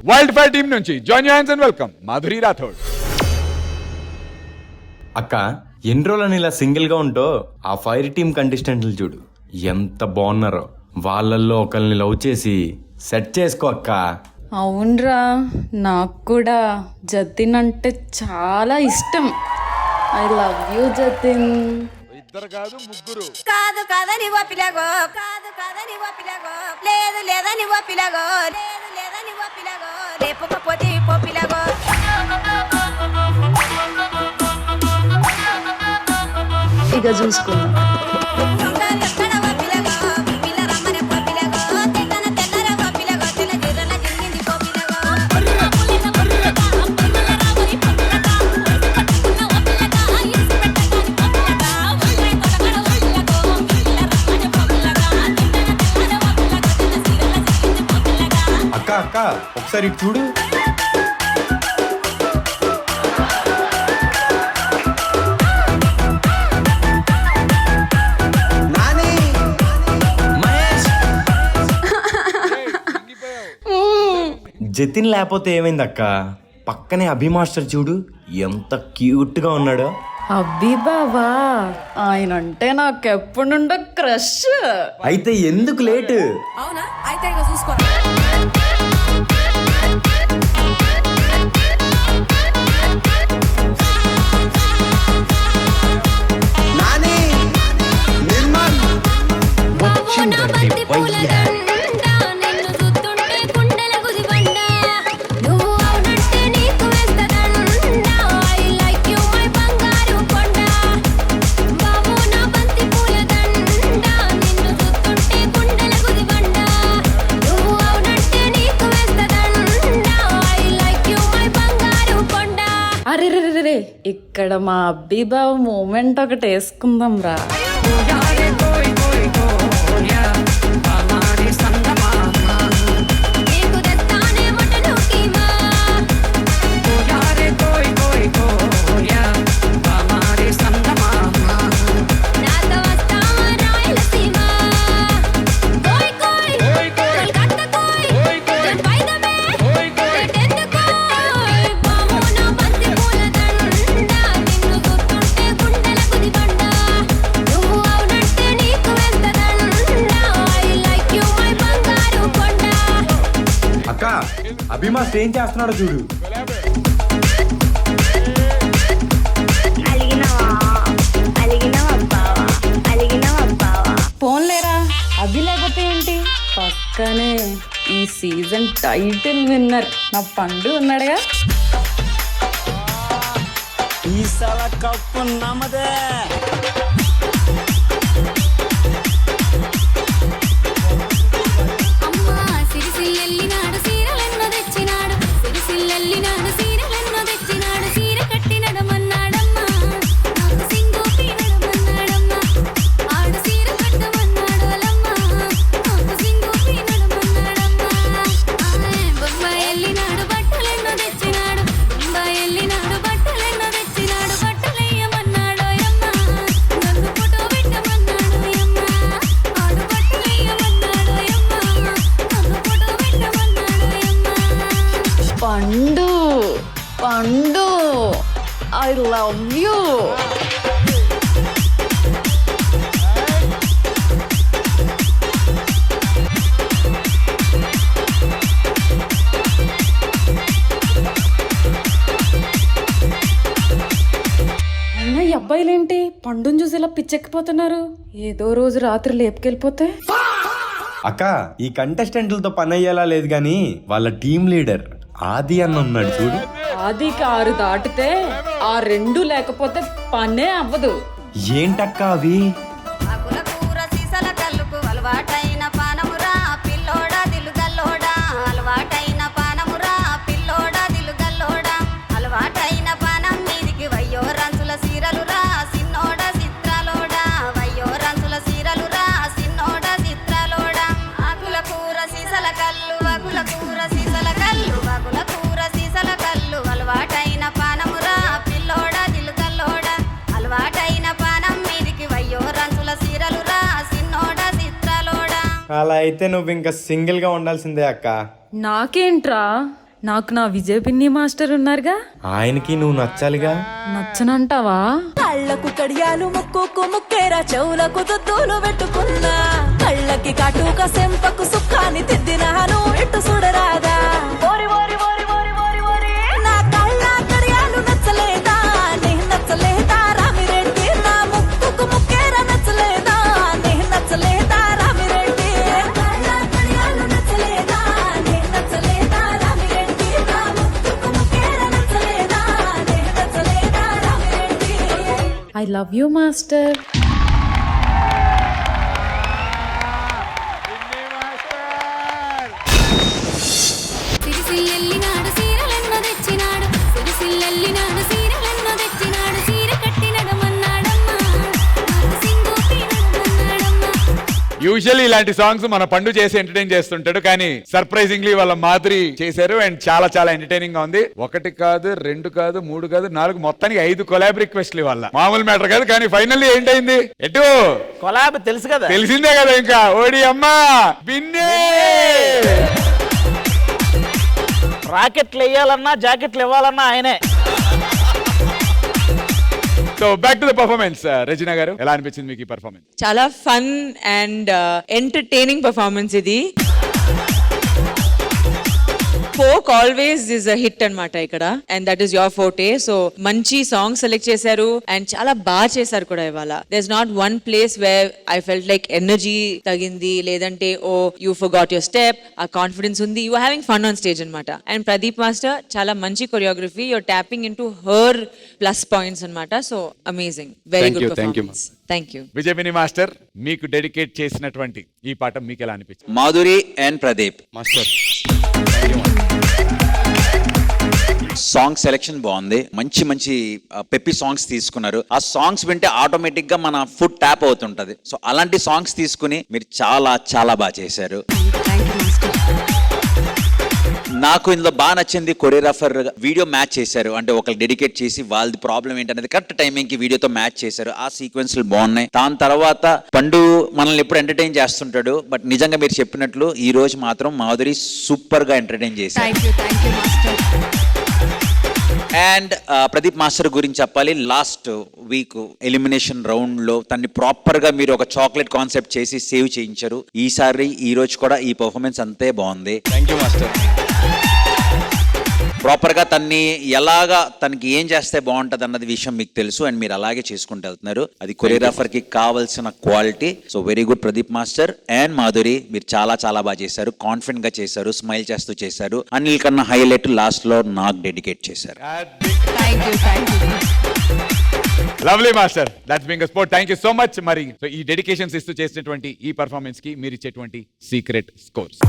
Wild fire team నుంచి join hands and welcome Madhuri Rathod. అక్క ఎన్ని రోజులని ఇలా సింగిల్ గా ఉంటో ఆ ఫైర్ టీమ్ కంటెస్టెంట్లు చూడు ఎంత బాగున్నారో. వాళ్ళల్లో ఒకరిని లవ్ చేసి సెట్ చేసుకో అక్క. అవునరా, నాకు కూడా జతిన్ అంటే చాలా ఇష్టం. I love you Jatin. ఇద్దరు కాదు ముగ్గురు. కాదు కాదని ఒప్పిలాగో, కాదు కాదని ఒప్పిలాగో, లేదు లేదని ఒప్పిలాగో, లేదు లేదని ఒప్పిలాగో, రేపుకపోతే పోపిలాగో. ఇక చూసుకుందాం. అక్క అక్క ఒకసారి ఇటు చూడు. జతిన్ లేకపోతే ఏమైంది అక్క? పక్కనే అభి మాస్టర్ చూడు ఎంత క్యూట్ గా ఉన్నాడో. అబ్బి బాబా, ఆయన అంటే నాకెప్పుడు నుండో క్రష్. అయితే ఎందుకు లేటు? అవునా, అయితే ఇక చూసుకో. అరే, ఇక్కడ మా అబ్బి బాబు మూమెంట్ ఒకటి వేసుకుందాం రా. అభి మాస్టర్ ఏం చేస్తున్నాడో చూడు. పోన్లేరా, అభి లేకపోతే ఏంటి, పక్కనే ఈ సీజన్ టైటిల్ విన్నర్ నా పండు ఉన్నాడుగా. ఈసాల కప్పు నమ్మదే. పండు పండు, ఐ లవ్ యూ. అయినా ఈ అబ్బాయిలేంటి పండుని చూసి ఇలా పిచ్చెక్కిపోతున్నారు? ఏదో రోజు రాత్రి లేపుకెళ్ళిపోతే. అక్క ఈ కంటెస్టెంట్లతో పని అయ్యేలా లేదు గాని వాళ్ళ టీం లీడర్ ఆది అన్న ఉన్నాడు చూడు. ఆదికి 6 దాటితే ఆ 2 లేకపోతే పనే అవ్వదు. ఏంటక్క అవి? ఆకుల కూర సీసల కల్లుకు అలవాటైన పానమురా పిల్లోడా దిలుగల్లోడా, అలవాటైన పానమురా పిల్లోడా దిలుగల్లోడా, అలవాటైన పానం మీదికి వయ్యో రంచుల సీరలురా సిన్నోడా చిత్రాలోడా, వయ్యో రంచుల సీరలురా సిన్నోడా చిత్రాలోడా. ఆకుల కూర సీసల కల్లు, ఆకుల కూర సీసల కల్లు, ఆకుల కూర సీసల కల్లు, అలవాటైన పానమురా పిల్లోడా దిలుగల్లోడా, అలవాటైన పానం మీదికి వయ్యో రంచుల సీరలురా సిన్నోడా చిత్రాలోడా. అలా అయితే నువ్వు ఇంకా సింగిల్ గా ఉండాల్సిందే అక్క. నాకేంట్రా, నాకు నా విజయ్ పిన్ని మాస్టర్ ఉన్నారుగా, ఆయనకి నువ్వు నచ్చాలిగా. నచ్చనంటావా? కళ్ళకు కడియాలు ముక్కుకు ముక్కేరా చెవులకు దుద్దులు పెట్టుకున్నా కళ్ళకి కాటుక సెంపకు సుఖాన్ని తిద్దినాను ఇటు చూడరాదా నా కళ్ళ కడియాలు నచ్చలేదా నీ నచ్చలేదా రామిరెడ్డి నా ముక్కుకు ముక్కేరా నచ్చలేదా నీ నచ్చలేదా రామిరెడ్డి కళ్ళ కడియాలు నచ్చలేదా నీ నచ్చలేదా రామిరెడ్డి నా ముక్కుకు ముక్కేరా నచ్చలేదా నీ నచ్చలేదా Ramireddy I love you master. సిరిసిల్లెల్లినాడు సీరలెన్నో తెచ్చినాడు సిరిసిల్లెల్లినాడు సీరలెన్నో తెచ్చినాడు సీర కట్టినడమన్నాడమ్మా సింగూపినడమన్నాడమ్మా. యూజువల్లీ ఇలాంటి సాంగ్స్ మన పండు చేసి ఎంటర్టైన్ చేస్తుంటాడు, కానీ సర్ప్రైజింగ్లీ వాళ్ళ మాధురి చేశారు అండ్ చాలా చాలా ఎంటర్టైనింగ్ గా ఉంది. 1 కాదు 2 కాదు 3 కాదు 4 మొత్తానికి 5 కొలాబ్ రిక్వెస్ట్లు వాళ్ళ మామూలు మ్యాటర్ కాదు. కానీ ఫైనల్లీ ఏంటైంది ఎటు కొలాబ్ తెలుసు కదా. తెలిసిందే కదా, ఇంకా ఓడి అమ్మా బిన్నే. రాకెట్లు వేయాలన్నా జాకెట్లు ఇవ్వాలన్నా ఆయనే. So back to the performance. Rachana garu, ఎలా అనిపించింది మీకు ఈ పర్ఫార్మెన్స్? చాలా ఫన్ అండ్ ఎంటర్టైనింగ్ పర్ఫార్మెన్స్ ఇది. Folk always is a hit అన్నమాట ఇక్కడ, and that is your forte. So మంచి సాంగ్ సెలెక్ట్ చేశారు అండ్ చాలా బాగా చేశారు కూడా ఇవాళ. There is not one place where I felt like energy తగింది, లేదంటే oh you forgot your step. ఆ కాన్ఫిడెన్స్ ఉంది, you having fun on stage అనమాట. అండ్ ప్రదీప్ మాస్టర్ చాలా మంచి choreography, your tapping in to her plus points అనమాట. So amazing, very Thank you, good thank you, performance. Thank you. Vijay పిన్ని master, మీకు dedicate చేసినటువంటి ఈ పాట మీకు ఎలా అనిపించింది? Madhuri and Pradeep master song selection బాగుంది. మంచి మంచి పెప్పి సాంగ్స్ తీసుకున్నారు. ఆ సాంగ్స్ వింటే ఆటోమేటిక్ గా మన ఫుడ్ ట్యాప్ అవుతుంటది. సో అలాంటి సాంగ్స్ తీసుకుని మీరు చాలా చాలా బాగా చేశారు. నాకు ఇందులో బాగా నచ్చింది కొరియోగ్రాఫర్ వీడియో మ్యాచ్ చేశారు. అంటే ఒకరు డెడికేట్ చేసి వాళ్ళది ప్రాబ్లం ఏంటనేది కరెక్ట్ టైమింగ్ కి వీడియోతో మ్యాచ్ చేశారు. ఆ సీక్వెన్స్లు బాగున్నాయి. దాని తర్వాత పండు మనల్ని ఎప్పుడు ఎంటర్టైన్ చేస్తుంటాడు, బట్ నిజంగా మీరు చెప్పినట్లు ఈ రోజు మాత్రం మాధురి సూపర్ గా ఎంటర్టైన్ చేశారు. అండ్ ప్రదీప్ మాస్టర్ గురించి చెప్పాలి. లాస్ట్ వీక్ ఎలిమినేషన్ రౌండ్ లో తన్ని ప్రాపర్ గా మీరు ఒక చాక్లెట్ కాన్సెప్ట్ చేసి సేవ్ చేయించారు. ఈ రోజు కూడా ఈ పర్ఫార్మెన్స్ అంతే బాగుంది. Thank you master. ప్రాపర్ గా తనకి ఏం చేస్తే బాగుంటది అన్నది విషయం మీకు తెలుసు అండ్ మీరు అలాగే చేసుకుంటూ వెళ్తున్నారు. అది కొరియోగ్రాఫర్ కి కావాల్సిన quality. So very good Pradeep master and Madhuri, మీరు చాలా చాలా బాగా చేశారు. కాన్ఫిడెంట్ గా చేశారు, స్మైల్ చేస్తూ చేశారు. అనిల్ కన్నా హైలైట్ లాస్ట్ లో నాకు డెడికేట్ చేశారు. Lovely master, that's being a sport. Thank you so much. మరి ఈ డెడికేషన్స్ ఇస్తూ చేసినటువంటి ఈ పర్ఫార్మెన్స్ కి మీరు ఇచ్చేటువంటి సీక్రెట్ స్కోర్స్?